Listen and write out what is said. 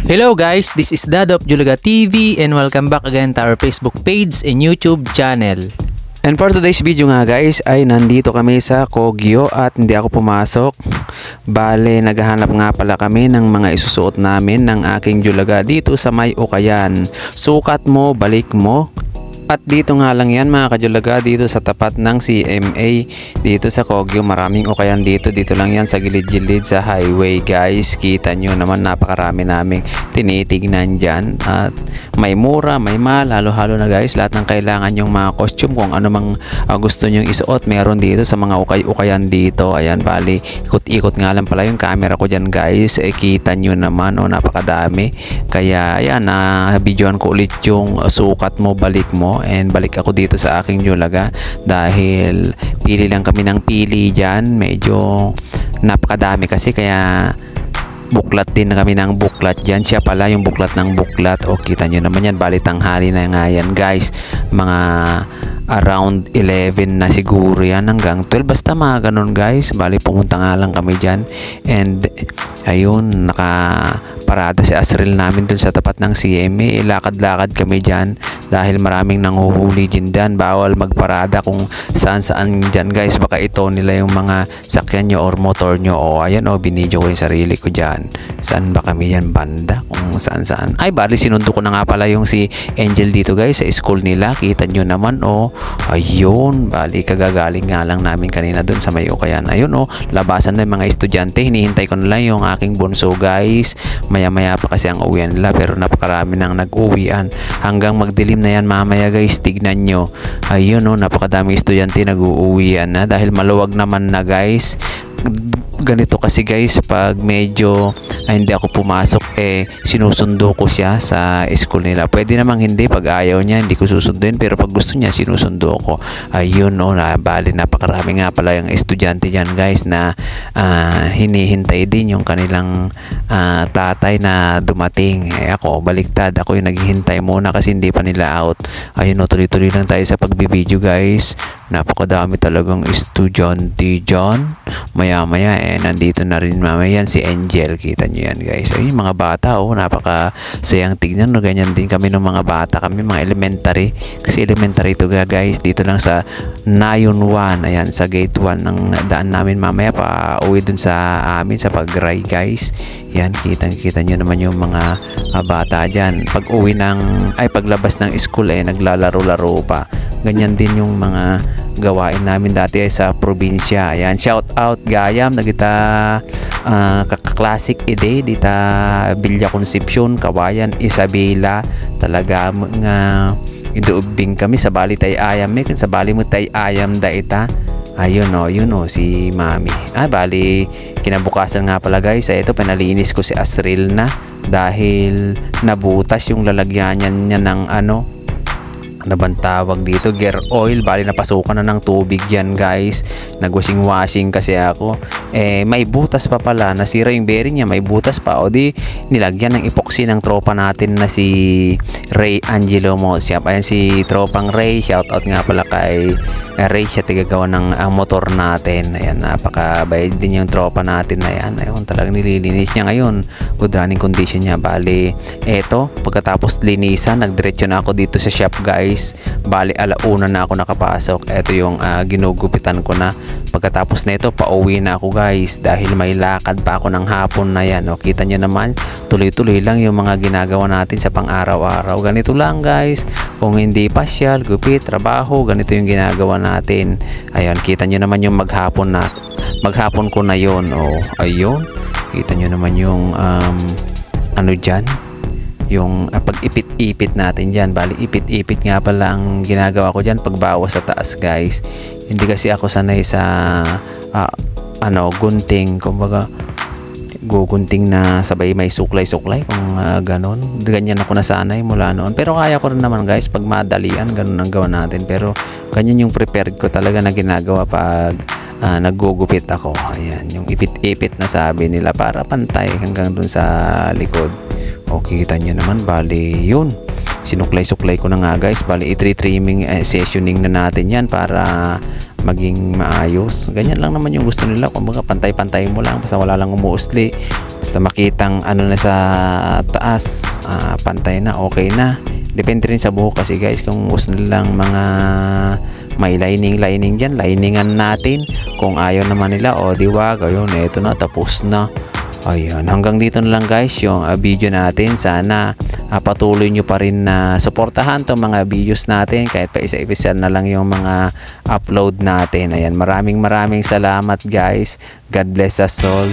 Hello guys, this is Dad of Julaga TV and welcome back again to our Facebook page and YouTube channel. And for today's video nga guys ay nandito kami sa Kogyo at hindi ako pumasok. Bale, naghahanap nga pala kami ng mga isusuot namin ng aking Julaga dito sa May Ukayan. Sukat mo, balik mo. At dito nga lang yan mga kajulaga, dito sa tapat ng CMA dito sa Kogyo. Maraming ukayan dito lang yan sa gilid-gilid sa highway guys. Kita nyo naman napakarami naming tinitignan dyan. At may mura, may mahal, halo-halo na guys. Lahat ng kailangan yung mga costume, kung ano mang gusto nyong isuot, meron dito sa mga ukay-ukayan dito. Ayan, bali, ikot-ikot nga lang pala yung camera ko dyan guys. Kita nyo naman, napakadami. Kaya ayan, videoan ko ulit yung sukat mo, balik mo. And balik ako dito sa aking Julaga dahil pili lang kami ng pili dyan. Medyo napakadami kasi, kaya buklat din kami ng buklat dyan. Siya pala yung buklat ng buklat. O kita nyo naman yan, bali tanghali na nga yan guys. Mga around 11 na siguro yan hanggang 12, basta mga ganun guys. Bali pumunta nga lang kami dyan. And ayun, nakaparada si Asriel namin dun sa tapat ng CMA. Lakad-lakad kami dyan dahil maraming nanguhuli din dyan. Bawal magparada kung saan-saan dyan guys. Baka ito nila yung mga sakyan nyo or motor nyo. O ayan, binidyo ko yung sarili ko dyan. Saan ba kami yan banda? Kung saan-saan. Ay, bali sinundo ko na nga pala yung si Angel dito guys sa school nila. Kita nyo naman ayun, bali kagagaling nga lang namin kanina dun sa May Ukayan. Ayun labasan na yung mga estudyante. Hinihintay ko na lang yung aking bunso guys. Maya-maya pa kasi ang uwian nila, pero napakarami nang nag-uwian. Hanggang magdilim na yan mamaya guys. Tignan nyo. Ayun napakadaming estudyante nag-uuwian na dahil maluwag naman na guys. Ganito kasi guys, pag medyo hindi ako pumasok, sinusundo ko siya sa school nila. Pwede namang hindi, pag ayaw niya hindi ko susunduin, pero pag gusto niya sinusundo ko. Ayun bali napakarami nga pala yung estudyante dyan guys na hinihintay din yung kanilang tatay na dumating. Ako baliktad, ako yung naghihintay muna kasi hindi pa nila out. Ayun tuloy-tuloy lang tayo sa pagbibideo guys. Napakadami talagang estudyante dyan. Maya-maya nandito na rin mamaya yan si Angel. Kita nyo yan guys. Ayun, mga bata napaka sayang tignan. Ganyan din kami ng mga bata kami, mga elementary. Kasi elementary ito guys. Dito lang sa Nayon 1. Ayan, sa gate 1 ng daan namin mamaya pa uwi dun sa amin sa Pagray guys. Yan, kita nyo naman yung mga bata dyan. Pag uwi paglabas ng school naglalaro-laro pa. Ganyan din yung mga gawain namin dati sa probinsya. Ayan, shout out gayam nagita classic ide dita Villa Concepcion, Kawayan, Isabela. Talaga nga iduubing kami sa bali tay ayam sa bali mo tay ayam da ita. Ayun si Mami. Bali kinabukasan nga pala guys, ito pinalinis ko si Asriel na dahil nabutas yung lalagyan niya ng ano bang tawag dito, gear oil. Bali napasukan na ng tubig yan guys. Nagwashing kasi ako. May butas pa pala, nasira yung bearing niya, may butas pa. Di nilagyan ng epoxy ng tropa natin na si Ray Angelo Mosiap. Ayan si tropang Ray, shout out nga pala kay Ray, siya tigagawa ng motor natin. Ayan, napakabayad din yung tropa natin na yan. Ayun, talagang nililinis niya ngayon. Good running condition niya. Bali eto, pagkatapos linisan, nagdiretso na ako dito sa shop guys. Bali alauna na ako nakapasok. Ito yung ginugupitan ko na. Pagkatapos na ito, pauwi na ako guys dahil may lakad pa ako ng hapon na yan. Kita nyo naman, tuloy-tuloy lang yung mga ginagawa natin sa pang-araw-araw. Ganito lang guys. Kung hindi pasyal, gupit, trabaho, ganito yung ginagawa natin. Ayun, kita nyo naman yung maghapon ko na yun. Ayun, kita nyo naman yung dyan, yung pag-ipit-ipit natin dyan. Bali ipit-ipit nga pala ang ginagawa ko dyan pagbawas sa taas guys. Hindi kasi ako sanay sa gunting, kumbaga gugunting na sabay may suklay-suklay kung ganon. Ganyan ako nasanay mula noon, pero kaya ko rin naman guys pag madalian, ganon ang gawa natin. Pero ganyan yung prepared ko talaga na ginagawa pag naggugupit ako. Ayan, yung ipit-ipit na sabi nila para pantay hanggang dun sa likod. Kita nyo naman, bali yun, sinuklay-suklay ko na nga guys. Bali i-trimming sessioning na natin yan para maging maayos. Ganyan lang naman yung gusto nila, kumbaga pantay-pantay mo lang basta wala lang umuusli. basta makitang ano na sa taas, pantay na, okay na. Depende rin sa buhok kasi guys, kung gusto nilang mga may lining dyan, liningan natin. Kung ayaw naman nila, o diwa, ayun, eto na, tapos na. Ayan, hanggang dito na lang guys yung video natin. Sana patuloy nyo pa rin na suportahan to mga videos natin, kahit pa isa-isa na lang yung mga upload natin. Ayan, maraming salamat guys. God bless us all.